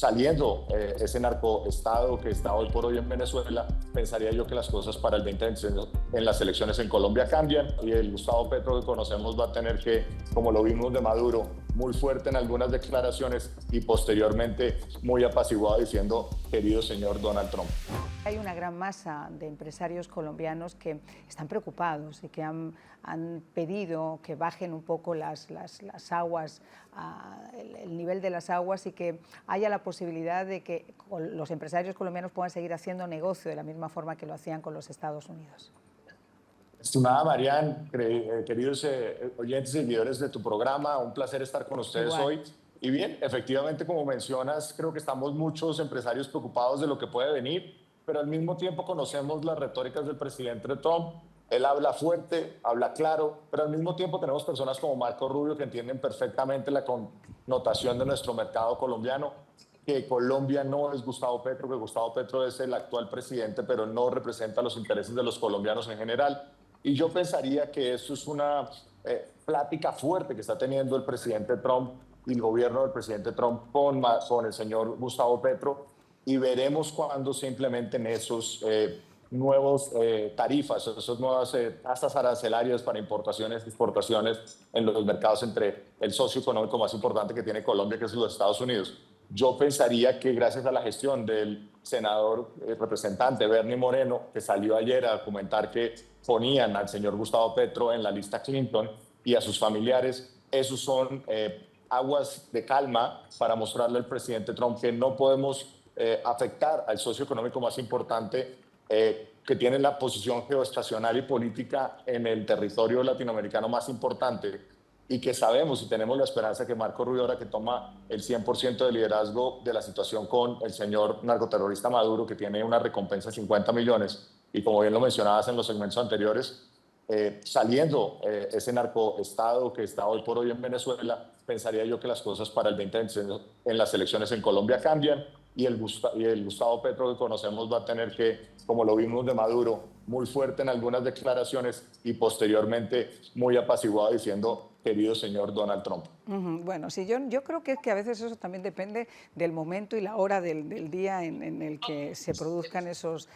saliendo ese narcoestado que está hoy por hoy en Venezuela, pensaría yo que las cosas para el 2026 en las elecciones en Colombia cambian y el Gustavo Petro que conocemos va a tener que, como lo vimos de Maduro, muy fuerte en algunas declaraciones y posteriormente muy apaciguado diciendo querido señor Donald Trump. Hay una gran masa de empresarios colombianos que están preocupados y que han pedido que bajen un poco las aguas, el nivel de las aguas, y que haya la posibilidad de que los empresarios colombianos puedan seguir haciendo negocio de la misma forma que lo hacían con los Estados Unidos. Estimada Marian, queridos oyentes y seguidores de tu programa, un placer estar con ustedes hoy. Y bien, efectivamente, como mencionas, creo que estamos muchos empresarios preocupados de lo que puede venir, pero al mismo tiempo conocemos las retóricas del presidente Trump. Él habla fuerte, habla claro, pero al mismo tiempo tenemos personas como Marco Rubio que entienden perfectamente la connotación de nuestro mercado colombiano, que Colombia no es Gustavo Petro, que Gustavo Petro es el actual presidente, pero no representa los intereses de los colombianos en general. Y yo pensaría que eso es una plática fuerte que está teniendo el presidente Trump y el gobierno del presidente Trump con el señor Gustavo Petro, y veremos cuándo se implementen esos nuevos tarifas, esas nuevas tasas arancelarias para importaciones y exportaciones en los mercados entre el socio económico más importante que tiene Colombia, que es los Estados Unidos. Yo pensaría que gracias a la gestión del senador representante Bernie Moreno, que salió ayer a comentar que ponían al señor Gustavo Petro en la lista Clinton y a sus familiares, esos son aguas de calma para mostrarle al presidente Trump que no podemos afectar al socio económico más importante que tiene la posición geoestacional y política en el territorio latinoamericano más importante, y que sabemos y tenemos la esperanza que Marco Rubio, ahora que toma el 100% de liderazgo de la situación con el señor narcoterrorista Maduro, que tiene una recompensa de 50 millones, y como bien lo mencionabas en los segmentos anteriores, saliendo ese narcoestado que está hoy por hoy en Venezuela, pensaría yo que las cosas para el 2026 en las elecciones en Colombia cambian y el Gustavo Petro que conocemos va a tener que, como lo vimos de Maduro, muy fuerte en algunas declaraciones y posteriormente muy apaciguado diciendo querido señor Donald Trump. Bueno, sí, yo creo que a veces eso también depende del momento y la hora del día en el que se produzcan esos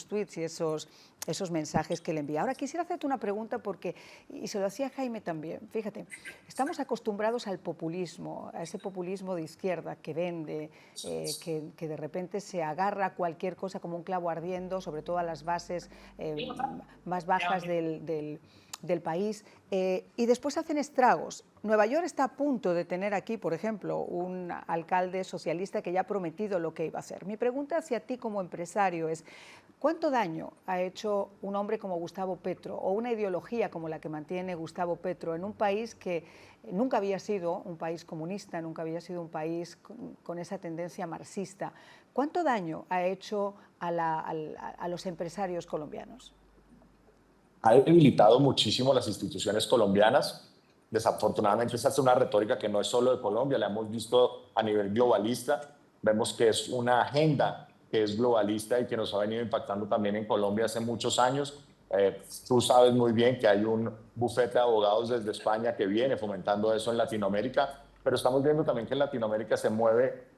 tweets y esos mensajes que le envía. Ahora quisiera hacerte una pregunta y se lo hacía Jaime también. Fíjate, estamos acostumbrados al populismo, a ese populismo de izquierda que vende, que de repente se agarra a cualquier cosa como un clavo ardiendo, sobre todo a las bases más bajas del país, y después hacen estragos. Nueva York está a punto de tener aquí, por ejemplo, un alcalde socialista que ya ha prometido lo que iba a hacer. Mi pregunta hacia ti como empresario es, ¿cuánto daño ha hecho un hombre como Gustavo Petro o una ideología como la que mantiene Gustavo Petro en un país que nunca había sido un país comunista, nunca había sido un país con esa tendencia marxista? ¿Cuánto daño ha hecho a los empresarios colombianos? Ha debilitado muchísimo las instituciones colombianas. Desafortunadamente, esa es una retórica que no es solo de Colombia, la hemos visto a nivel globalista. Vemos que es una agenda que es globalista y que nos ha venido impactando también en Colombia hace muchos años. Tú sabes muy bien que hay un bufete de abogados desde España que viene fomentando eso en Latinoamérica, pero estamos viendo también que en Latinoamérica se mueve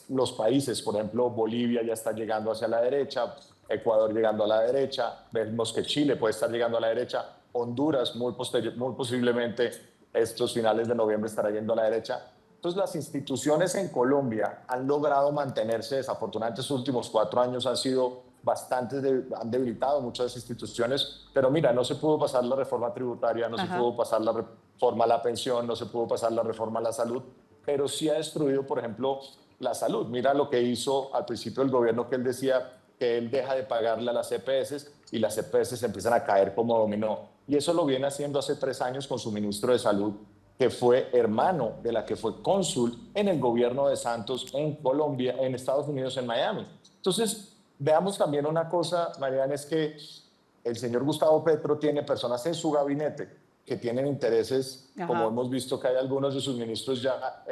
los países. Por ejemplo, Bolivia ya está llegando hacia la derecha, Ecuador llegando a la derecha, vemos que Chile puede estar llegando a la derecha, Honduras muy posiblemente estos finales de noviembre estará yendo a la derecha. Entonces las instituciones en Colombia han logrado mantenerse, desafortunadamente estos últimos 4 años han sido han debilitado muchas instituciones, pero mira, no se pudo pasar la reforma tributaria, no se pudo pasar la reforma a la pensión, no se pudo pasar la reforma a la salud, pero sí ha destruido, por ejemplo, la salud. Mira lo que hizo al principio el gobierno, que él decía que él deja de pagarle a las EPS y las EPS empiezan a caer como dominó. Y eso lo viene haciendo hace 3 años con su ministro de Salud, que fue hermano de la que fue cónsul en el gobierno de Santos en Colombia, en Estados Unidos, en Miami. Entonces, veamos también una cosa, Mariana, es que el señor Gustavo Petro tiene personas en su gabinete que tienen intereses, como hemos visto que hay algunos de sus ministros ya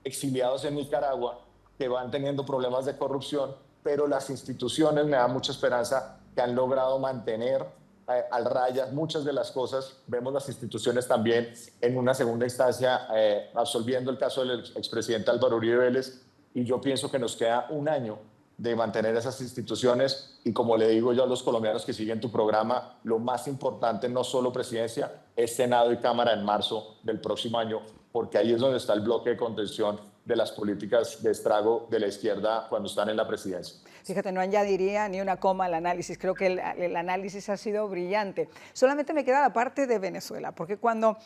exiliados en Nicaragua, que van teniendo problemas de corrupción, pero las instituciones, me da mucha esperanza, que han logrado mantener al raya muchas de las cosas. Vemos las instituciones también en una segunda instancia absolviendo el caso del expresidente Álvaro Uribe Vélez, y yo pienso que nos queda un año de mantener esas instituciones y como le digo yo a los colombianos que siguen tu programa, lo más importante no solo presidencia, es Senado y Cámara en marzo del próximo año, porque ahí es donde está el bloque de contención de las políticas de estrago de la izquierda cuando están en la presidencia. Fíjate, no añadiría ni una coma al análisis, creo que el análisis ha sido brillante. Solamente me queda la parte de Venezuela, porque cuando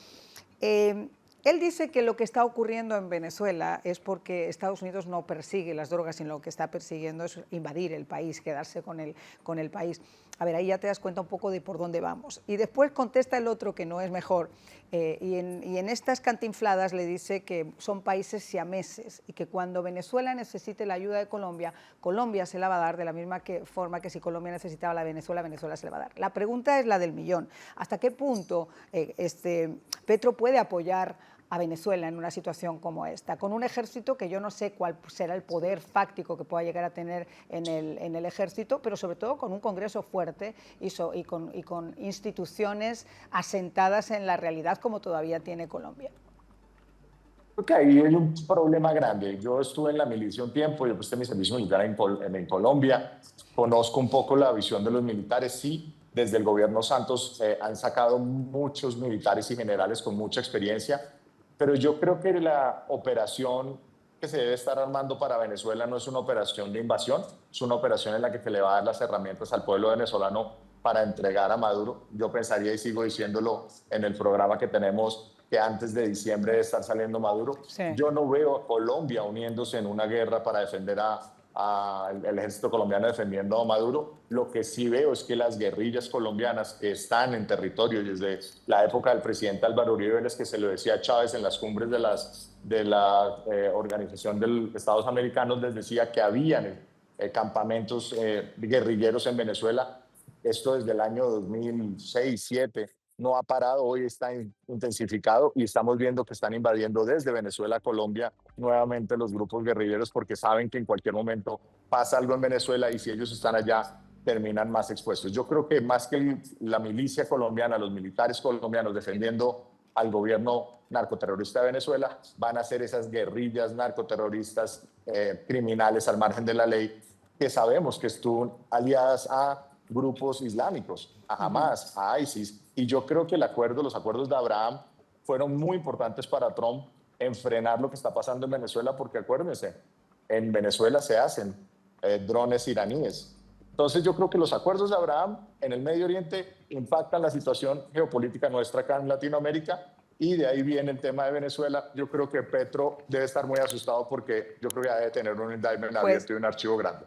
él dice que lo que está ocurriendo en Venezuela es porque Estados Unidos no persigue las drogas, sino lo que está persiguiendo es invadir el país, quedarse con el país. A ver, ahí ya te das cuenta un poco de por dónde vamos. Y después contesta el otro que no es mejor. Y en estas cantinfladas le dice que son países siameses y que cuando Venezuela necesite la ayuda de Colombia, Colombia se la va a dar de la misma forma que si Colombia necesitaba la Venezuela, Venezuela se la va a dar. La pregunta es la del millón. ¿Hasta qué punto Petro puede apoyar a Venezuela en una situación como esta, con un ejército que yo no sé cuál será el poder fáctico que pueda llegar a tener en el ejército, pero sobre todo con un Congreso fuerte y con instituciones asentadas en la realidad como todavía tiene Colombia? Creo que ahí hay un problema grande. Yo estuve en la milicia un tiempo, yo presté mi servicio militar en Colombia, conozco un poco la visión de los militares, sí, desde el gobierno Santos han sacado muchos militares y generales con mucha experiencia, pero yo creo que la operación que se debe estar armando para Venezuela no es una operación de invasión, es una operación en la que se le va a dar las herramientas al pueblo venezolano para entregar a Maduro. Yo pensaría, y sigo diciéndolo en el programa que tenemos, que antes de diciembre de estar saliendo Maduro, Sí. yo no veo a Colombia uniéndose en una guerra para defender el ejército colombiano defendiendo a Maduro. Lo que sí veo es que las guerrillas colombianas que están en territorio desde la época del presidente Álvaro Uribe Vélez, que se lo decía a Chávez en las cumbres de la Organización de los Estados Americanos, les decía que habían campamentos guerrilleros en Venezuela. Esto desde el año 2006-2007 no ha parado, hoy está intensificado y estamos viendo que están invadiendo desde Venezuela a Colombia nuevamente los grupos guerrilleros porque saben que en cualquier momento pasa algo en Venezuela y si ellos están allá terminan más expuestos. Yo creo que más que la milicia colombiana, los militares colombianos defendiendo al gobierno narcoterrorista de Venezuela, van a ser esas guerrillas narcoterroristas criminales al margen de la ley que sabemos que estuvieron aliadas a grupos islámicos, a Hamas, a ISIS, y yo creo que los acuerdos de Abraham fueron muy importantes para Trump en frenar lo que está pasando en Venezuela, porque acuérdense, en Venezuela se hacen drones iraníes. Entonces yo creo que los acuerdos de Abraham en el Medio Oriente impactan la situación geopolítica nuestra acá en Latinoamérica y de ahí viene el tema de Venezuela. Yo creo que Petro debe estar muy asustado porque yo creo que debe tener un indictment abierto y un archivo grande.